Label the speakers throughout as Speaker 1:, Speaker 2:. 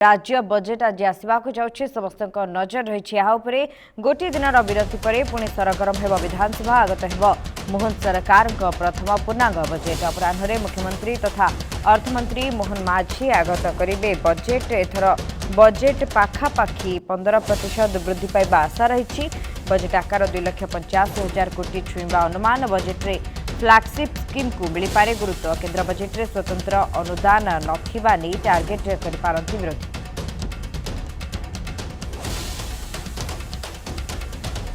Speaker 1: राज्य बजेट आज आसवाक जाउछि समस्त नजर रही गोटे दिन विरति पर पुणी सरगरम हो विधानसभा आगत हो मोहन सरकार प्रथम पूर्णांग बजेट अपराह्न मुख्यमंत्री तथा अर्थमंत्री मोहन माझी आगत करेंगे बजेट एथर बजेट पाखापाखि 15% वृद्धि पाइबा आशा रही बजेट आकार 2,50,000 कोटी छुईवा अनुमान बजेट रे फ्लैगशिप स्कीम को मिल पारे गुरुत्व केन्द्र बजेट रे स्वतंत्र अनुदान नथिबा नहीं टार्गेट करिपारंती विरोधी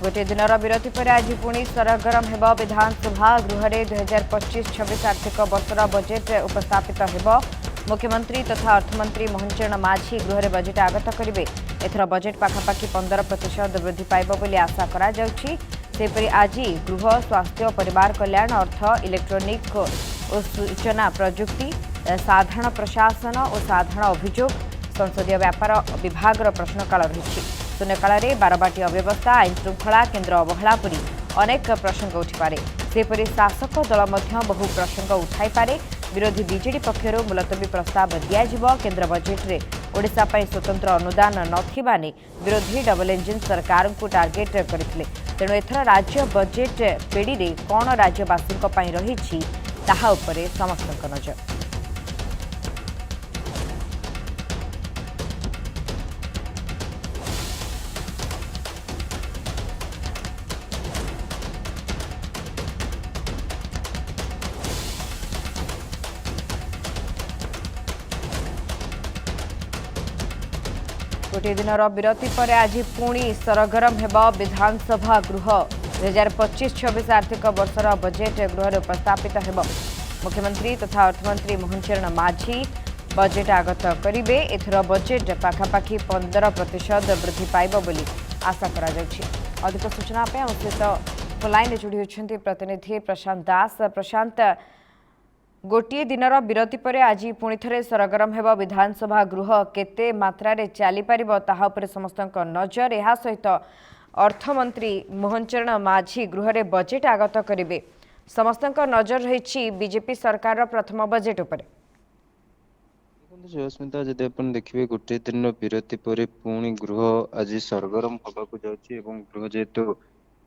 Speaker 1: गोटे दिन विरति पर आज पुणी सरगरम हो विधानसभा गृह में 2025-26 आर्थिक वर्षर बजेट उपस्थापित हो मुख्यमंत्री तथा अर्थमंत्री मोहन चरण माझी गृह में बजेट आगत करेंगे एथर बजेट पाखापाखि 15% वृद्धि पाइब बोली आशा करा जाउछि। सेपरि आज गृह स्वास्थ्य परिवार कल्याण अर्थ इलेक्ट्रोनिक और सूचना प्रजुक्ति साधारण प्रशासन और साधारण अभियोग संसदीय व्यापार विभाग प्रश्नकाल रही शून्यकाल में बारबाटी अव्यवस्था आईन श्रृंखला केन्द्र अवहेला परी अनेक प्रसंग उठिपारे सेपरि शासक दल बहु प्रसंग उठाईपारे विरोधी बीजेडी पक्षर मुलतवी प्रस्ताव दिज्व केन्द्र बजेट रे ओडिशा पई स्वतंत्र अनुदान नथिबा ने विरोधी डबल इंजिन सरकार को टार्गेट करथिले तेणु एथर राज्य बजेट पेड़ी रे कौन राज्यवासी रही ताहा उपरे समस्त नजर। गोटे दिन विरति पर आज पुणी सरगरम हो विधानसभा गृह 2025-26 आर्थिक वर्षर बजेट गृह में उपस्थापित हो मुख्यमंत्री तथा अर्थमंत्री मोहन चरण माझी बजेट आगत करेंगे एथर बजेट पाखापाखि 15% वृद्धि पाइब बोली आशा करा जाउछि। अधिक सूचना आम सहित फोनलाइन जोड़ी होती प्रतिनिधि प्रशांत दास। प्रशांत गोटे दिन विरति पर आज पुणी थे सरगरम हो विधानसभा गृह केते मात्रा रे चली पारिबो ताहा उपरे समस्त नजर यह सहित अर्थमंत्री मोहन चरण माझी गृह रे बजेट आगत करेंगे समस्त नजर रही बीजेपी सरकार प्रथम बजेट उपरे।
Speaker 2: अस्मिता जदि अपन देखिए गोटे दिन विरति पर पुणी गृह आज सरगरम होबाकू जाउछि एवं गृह जेहेतु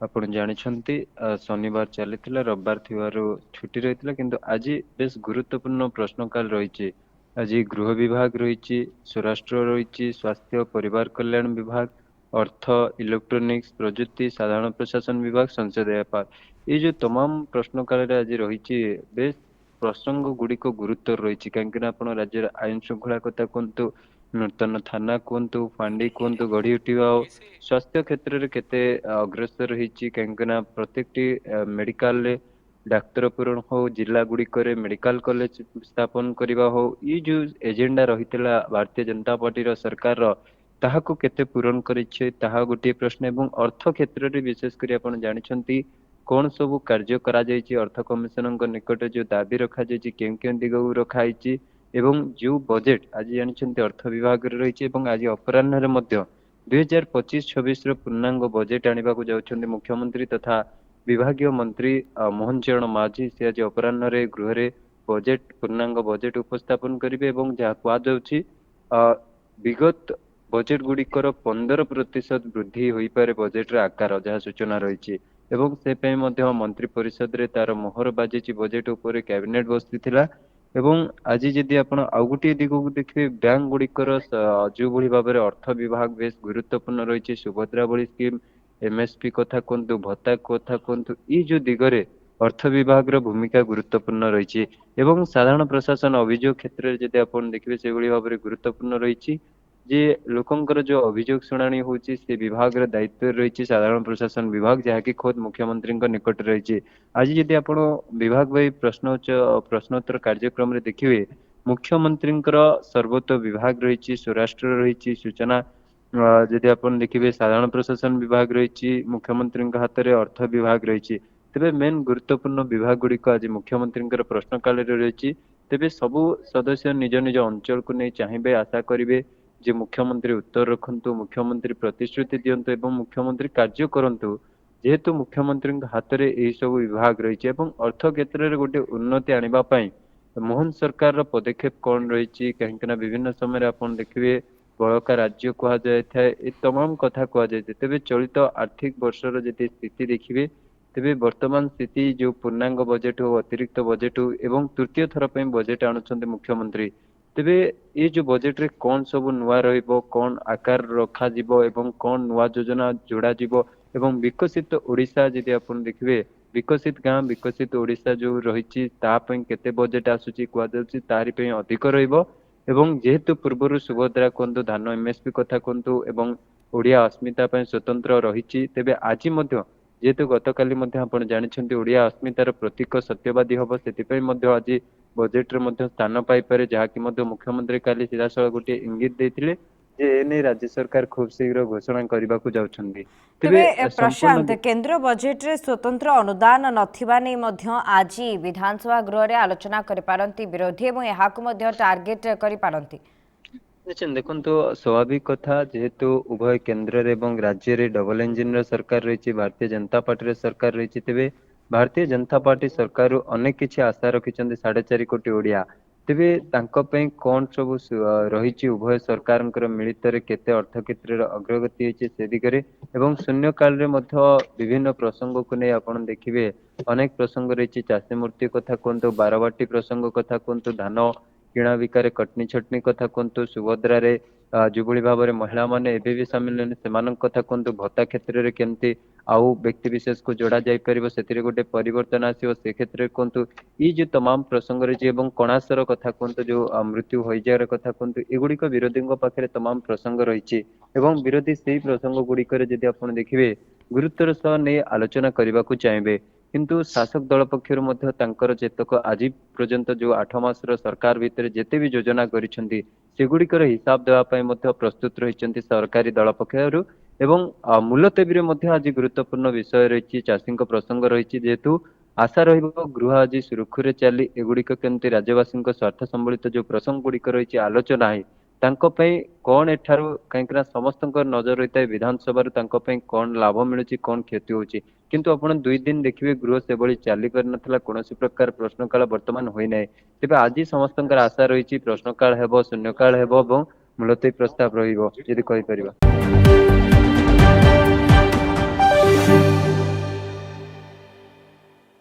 Speaker 2: आपण जानिछंती शनिवार चलीथिला रविवार थिवारु छुट्टी रहिथिला किंतु आज बेस गुरुत्वपूर्ण प्रश्नकाल रही आज गृह विभाग रही स्वराष्ट्र रही स्वास्थ्य परिवार कल्याण विभाग अर्थ इलेक्ट्रोनिक्स प्रजुक्ति साधारण प्रशासन विभाग संसदीय व्यापार ये जो तमाम प्रश्नकाल आज रही बेस प्रसंग गुड़िक गुरुत्व रही कहीं राज्य आईन श्रृंखला कथा कहतु नूतन थाना कहतु फांडी कहतु गढ़ी उठा स्वास्थ्य क्षेत्र में केते अग्रसर रही कहीं प्रत्येक मेडिकल डाक्तर पूरण हो जिला गुड़िक मेडिकल कॉलेज स्थापन करने हो ये जो एजेंडा रही भारतीय जनता पार्टी सरकार ताहाको केते पूरण करिछे ताहा गोटे प्रश्न एवं अर्थ क्षेत्र में विशेषकर आप जानी कौन सब कार्य करा जायछि अर्थ कमिशनर निकट जो दाबी रखा जायछि कें कें दिग रखाई एवं जो बजेट आज जानी अर्थ विभाग रही आज अपराह्न 2025-26 पूर्णांग बजेट आने को जाउछन्ति मुख्यमंत्री तथा विभागीय मंत्री मोहन चरण माझी से आज अपराह्न गृह में बजेट पूर्णांग बजेट उपस्थापन करेंगे और जहाँ कहुच्छी विगत बजेट गुड़िकर 15% वृद्धि हो पारे बजेट आकार जहाँ सूचना रही एवं से मंत्री परिषद रे तार मोहर बाजी बजेट उपर कैबिनेट बसती एवं आज जदि आप गोटे दिग को देखिए बैंक गुड़िकर जो भाई भाव में अर्थ विभाग बेस गुरुत्वपूर्ण रही सुभद्रा भली स्कीम एमएसपी कथा कहतु भत्ता कथा कहतु ये जो दिगरे अर्थ विभाग भूमिका गुरुत्वपूर्ण रही एवं साधारण प्रशासन अभियोग क्षेत्र में जदि आप देखिए से भाव में गुरुत्वपूर्ण रही जे लोकंकर जो अभियोग शुणाणी होची से विभाग दायित्व रही साधारण प्रशासन विभाग जहाँकि खोद मुख्यमंत्री निकट रही आज जदि आप विभाग भाई प्रश्नोत्तर कार्यक्रम रे देखिए मुख्यमंत्री सर्वोत्त विभाग रही स्वराष्ट्र रही सूचना जदि आप देखिए साधारण प्रशासन विभाग रही मुख्यमंत्री हाथ में अर्थ विभाग रही तेरे मेन गुरुत्वपूर्ण विभाग गुड़िक आज मुख्यमंत्री प्रश्नकाल रही तेरे सबू सदस्य निज निज अंचल को नहीं चाहिए आशा करेंगे जे मुख्यमंत्री उत्तर रखु मुख्यमंत्री प्रतिश्रुति दिंतु एवं मुख्यमंत्री कार्य करंतु जेहेतु मुख्यमंत्री हाथ में यही सब विभाग रही अर्थ क्षेत्र में गोटे उन्नति आने मोहन सरकार पदक्षेप कौन रही कहीं विभिन्न समय आप देखिए बड़का राज्य कहुए ए तमाम कथा कहुए तेज चलित आर्थिक वर्षर जदि स्थिति देखिए तेज वर्तमान स्थिति जो पूर्णांग बजेट हो अतिरिक्त बजेट हो एवं तृतीय थर पर बजेट आणुचंती मुख्यमंत्री तेबे ये जो बजेट रे कौन सब नुआ रहिबो कौन आकार रखा जिवो एवं कौन नुआ योजना जोड़ा जिवो एवं विकसित ओडिशा जदि आपण देखिबे विकसित गाँ विकसित ओडिशा जो रही केते बजेट आसुची कुआଯାଉଛି तारि पे अधिक रहिबो एवं जेहेतु पूर्वर सुभद्रा कहतु धान एमएसपी कथा कहतु एवं ओडिया अस्मिता ପାଇଁ स्वतंत्र रही तेबे आज मध्य जेहेतु गतकाली आपण जानिछंती ओडिया अस्मितार प्रतीक सत्यवादी हब सेतिपई मध्य आज बजेट रे मध्य स्थान पाई पारे जहाँकि मध्य मुख्यमंत्री काली सीधासळ गोटे इंगित देथिले जे एने राज्य सरकार खूब शीघ्र घोषणा करने को जाउछंती
Speaker 1: तेबे प्रशांत केंद्र बजेट रे स्वतंत्र अनुदान नथिबा नै मध्य आज विधानसभा गृह रे आलोचना करि पारंती विरोधी एवं एहाकु मध्य टार्गेट करि पारंती
Speaker 2: निश्चय देखो तो स्वाभाविक कथा जेहेतु उभय केंद्र एवं राज्य रे डबल इंजिन र सरकार रही भारतीय जनता पार्टी रे सरकार रही तेबे भारतीय जनता पार्टी सरकार अनेक किछि आशा रखिछंती 4.5 कोटी ओडिया तेबे तांको पई कोन सब रही उभय सरकार मिलित केते अर्थ क्षेत्र अग्रगति होइछि से दिगरे एवं शून्य काल रे मध्य विभिन्न प्रसंग को नै आपण देखिबे अनेक प्रसंग रही चाषी मूर्ति कथा कहतु बारबाटी प्रसंग कथा कहतु धान किणा बिकारे कटनी छटनी कथा कहतु सुभद्रा रे जुबली भाव में महिला माने एबे भी सामिल से कथा कहतु भत्ता क्षेत्र में केमती आउ व्यक्ति विशेष को जोड़ा जाई परिबो सेतिरे गोटे परिवर्तन आसीबो से क्षेत्र में कहतु ई जो तमाम प्रसंग रही एवं कणासर कथा कहतु जो मृत्यु हो जाए कथा कहतु एगुड़िक विरोधी पाखे तमाम प्रसंग रही एवं विरोधी से प्रसंग गुड़िक जदि आप देखिए गुरुत्वर सह नहीं आलोचना करने को चाहिए किंतु शासक दल पक्षर मध्य तांकर जेतक आज पर्यंत जो 8 मासर सरकार भितर जेते भी योजना करिसेंती सेगुड़िकर हिसाब देवाई प्रस्तुत रही सरकारी दल पक्षर एवं मुलतबी में आज गुरुत्वपूर्ण विषय रही चाषी प्रसंग रही जेहेतु आशा गृह आज सुरक्षुरे चली एगुड़िक केमती राज्यवासी स्वार्थ संबलित जो प्रसंग गुड़िक रही आलोचना है तांको पई कौन एठारु कहीं समस्त नजर रही है विधानसभा कौन लाभ मिलूँ कौन क्षति होची किंतु आपण 2 दिन देखिए गृह से भली चली कर नथला कोनोसी प्रकार प्रश्नकाल वर्तमान होई नै तेबे आज समस्त आशा रही प्रश्नकाल हेबो शून्यकाल हेबो एवं मुलतवी प्रस्ताव रहिबो यदि कहि परिबा।